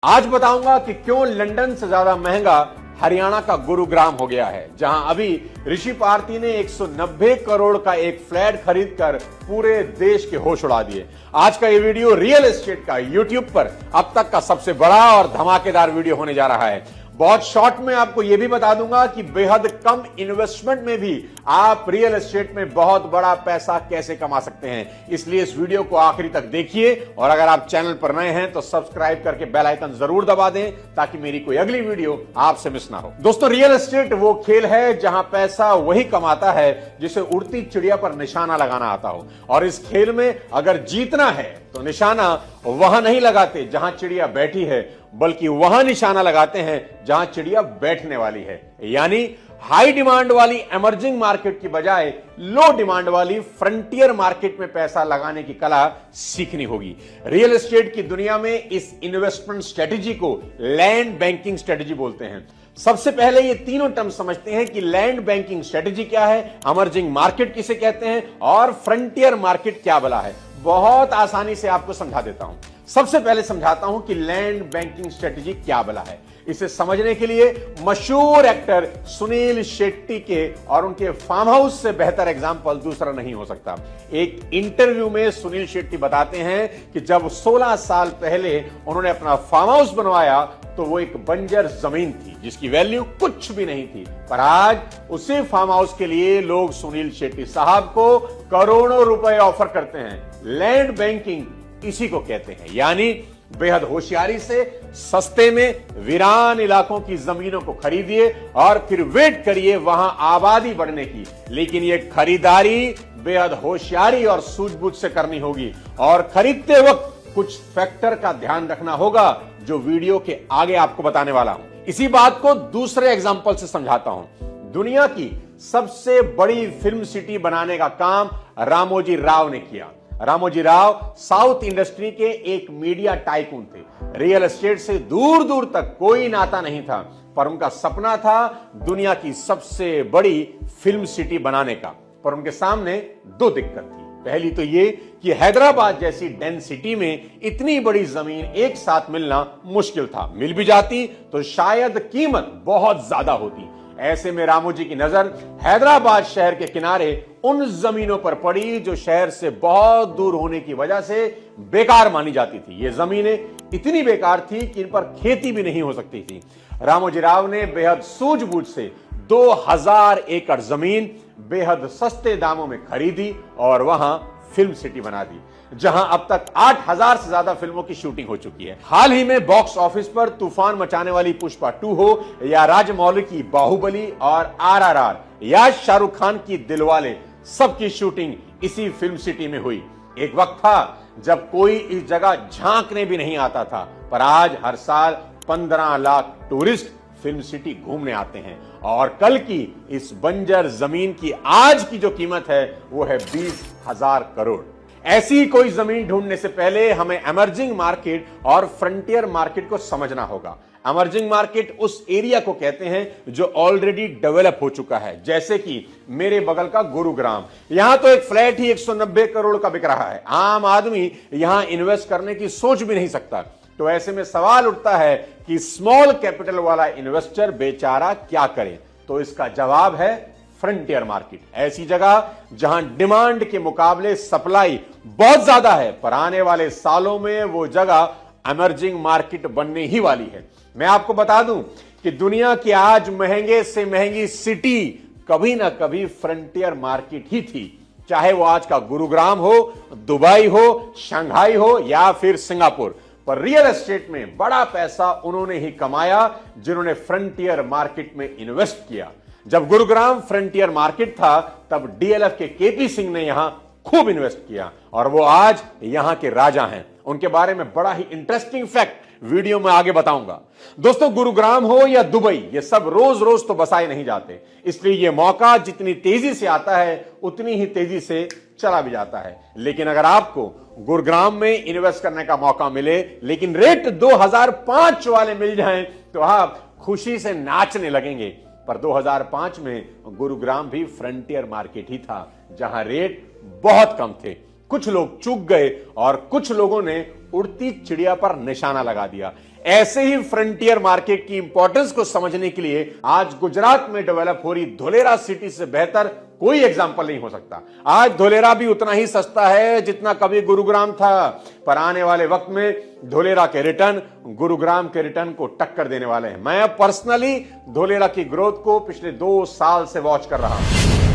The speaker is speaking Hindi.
आज बताऊंगा कि क्यों लंदन से ज्यादा महंगा हरियाणा का गुरुग्राम हो गया है, जहां अभी ऋषि पारती ने 190 करोड़ का एक फ्लैट खरीदकर पूरे देश के होश उड़ा दिए। आज का ये वीडियो रियल एस्टेट का यूट्यूब पर अब तक का सबसे बड़ा और धमाकेदार वीडियो होने जा रहा है। बहुत शॉर्ट में आपको यह भी बता दूंगा कि बेहद कम इन्वेस्टमेंट में भी आप रियल एस्टेट में बहुत बड़ा पैसा कैसे कमा सकते हैं। इसलिए इस वीडियो को आखिरी तक देखिए और अगर आप चैनल पर नए हैं तो सब्सक्राइब करके बेल आइकन जरूर दबा दें ताकि मेरी कोई अगली वीडियो आपसे मिस ना हो। दोस्तों, रियल एस्टेट वो खेल है जहां पैसा वही कमाता है जिसे उड़ती चिड़िया पर निशाना लगाना आता हो, और इस खेल में अगर जीतना है तो निशाना वहां नहीं लगाते जहां चिड़िया बैठी है, बल्कि वहां निशाना लगाते हैं जहां चिड़िया बैठने वाली है। यानी हाई डिमांड वाली एमर्जिंग मार्केट की बजाय लो डिमांड वाली फ्रंटियर मार्केट में पैसा लगाने की कला सीखनी होगी। रियल एस्टेट की दुनिया में इस इन्वेस्टमेंट स्ट्रेटेजी को लैंड बैंकिंग स्ट्रेटेजी बोलते हैं। सबसे पहले ये तीनों टर्म समझते हैं कि लैंड बैंकिंग स्ट्रेटेजी क्या है, एमर्जिंग मार्केट किसे कहते हैं और फ्रंटियर मार्केट क्या बला है। बहुत आसानी से आपको समझा देता हूं। सबसे पहले समझाता हूं कि लैंड बैंकिंग स्ट्रेटेजी क्या बला है। इसे समझने के लिए मशहूर एक्टर सुनील शेट्टी के और उनके फार्म हाउस से बेहतर एग्जाम्पल दूसरा नहीं हो सकता। एक इंटरव्यू में सुनील शेट्टी बताते हैं कि जब 16 साल पहले उन्होंने अपना फार्म हाउस बनवाया तो वो एक बंजर जमीन थी जिसकी वैल्यू कुछ भी नहीं थी, पर आज उसी फार्म हाउस के लिए लोग सुनील शेट्टी साहब को करोड़ों रुपए ऑफर करते हैं। लैंड बैंकिंग इसी को कहते हैं, यानी बेहद होशियारी से सस्ते में वीरान इलाकों की जमीनों को खरीदिए और फिर वेट करिए वहां आबादी बढ़ने की। लेकिन यह खरीदारी बेहद होशियारी और सूझबूझ से करनी होगी और खरीदते वक्त कुछ फैक्टर का ध्यान रखना होगा जो वीडियो के आगे आपको बताने वाला हूं। इसी बात को दूसरे एग्जांपल से समझाता हूं। दुनिया की सबसे बड़ी फिल्म सिटी बनाने का काम रामोजी राव ने किया। रामोजी राव साउथ इंडस्ट्री के एक मीडिया टाइकून थे। रियल एस्टेट से दूर दूर तक कोई नाता नहीं था, पर उनका सपना था दुनिया की सबसे बड़ी फिल्म सिटी बनाने का। पर उनके सामने दो दिक्कत थी। पहली तो ये कि हैदराबाद जैसी डेंस सिटी में इतनी बड़ी जमीन एक साथ मिलना मुश्किल था। मिल भी जाती तो शायद कीमत बहुत ज्यादा होती। ऐसे में रामोजी की नजर हैदराबाद शहर के किनारे उन जमीनों पर पड़ी जो शहर से बहुत दूर होने की वजह से बेकार मानी जाती थी। ये जमीनें इतनी बेकार थी कि इन पर खेती भी नहीं हो सकती थी। रामोजी राव ने बेहद सूझबूझ से 2000 एकड़ जमीन बेहद सस्ते दामों में खरीदी और वहां फिल्म सिटी बना दी, जहां अब तक 8000 से ज्यादा फिल्मों की शूटिंग हो चुकी है। हाल ही में बॉक्स ऑफिस पर तूफान मचाने वाली पुष्पा 2 हो या राजमौली की बाहुबली और RRR या शाहरुख खान की दिलवाले, सबकी शूटिंग इसी फिल्म सिटी में हुई। एक वक्त था जब कोई इस जगह झांकने भी नहीं आता था, पर आज हर साल 15 लाख टूरिस्ट फिल्म सिटी घूमने आते हैं और कल की इस बंजर जमीन की आज की जो कीमत है वो है 20,000 करोड़। ऐसी ही कोई जमीन ढूंढने से पहले हमें एमर्जिंग मार्केट और फ्रंटियर मार्केट को समझना होगा। एमर्जिंग मार्केट उस एरिया को कहते हैं जो ऑलरेडी डेवलप हो चुका है, जैसे कि मेरे बगल का गुरुग्राम। यहां तो एक फ्लैट ही 190 करोड़ का बिक रहा है। आम आदमी यहां इन्वेस्ट करने की सोच भी नहीं सकता। तो ऐसे में सवाल उठता है कि स्मॉल कैपिटल वाला इन्वेस्टर बेचारा क्या करे? तो इसका जवाब है फ्रंटियर मार्केट। ऐसी जगह जहां डिमांड के मुकाबले सप्लाई बहुत ज्यादा है, पर आने वाले सालों में वो जगह एमर्जिंग मार्केट बनने ही वाली है। मैं आपको बता दूं कि दुनिया की आज महंगे से महंगी सिटी कभी ना कभी फ्रंटियर मार्केट ही थी, चाहे वो आज का गुरुग्राम हो, दुबई हो, शंघाई हो या फिर सिंगापुर। पर रियल एस्टेट में बड़ा पैसा उन्होंने ही कमाया जिन्होंने फ्रंटियर मार्केट में इन्वेस्ट किया। जब गुरुग्राम फ्रंटियर मार्केट था तब DLF के KP सिंह ने यहां खूब इन्वेस्ट किया और वो आज यहां के राजा हैं। उनके बारे में बड़ा ही इंटरेस्टिंग फैक्ट वीडियो में आगे बताऊंगा। दोस्तों, गुरुग्राम हो या दुबई, ये सब रोज रोज तो बसाए नहीं जाते, इसलिए ये मौका जितनी तेजी से आता है उतनी ही तेजी से चला भी जाता है। लेकिन अगर आपको गुरुग्राम में इन्वेस्ट करने का मौका मिले लेकिन रेट 2005 वाले मिल जाएं तो आप खुशी से नाचने लगेंगे। पर 2005 में गुरुग्राम भी फ्रंटियर मार्केट ही था जहां रेट बहुत कम थे। कुछ लोग चूक गए और कुछ लोगों ने उड़ती चिड़िया पर निशाना लगा दिया। ऐसे ही फ्रंटियर मार्केट की इंपॉर्टेंस को समझने के लिए आज गुजरात में डेवलप हो रही धोलेरा सिटी से बेहतर कोई एग्जाम्पल नहीं हो सकता। आज धोलेरा भी उतना ही सस्ता है जितना कभी गुरुग्राम था, पर आने वाले वक्त में धोलेरा के रिटर्न गुरुग्राम के रिटर्न को टक्कर देने वाले हैं। मैं पर्सनली धोलेरा की ग्रोथ को पिछले 2 साल से वॉच कर रहा हूं।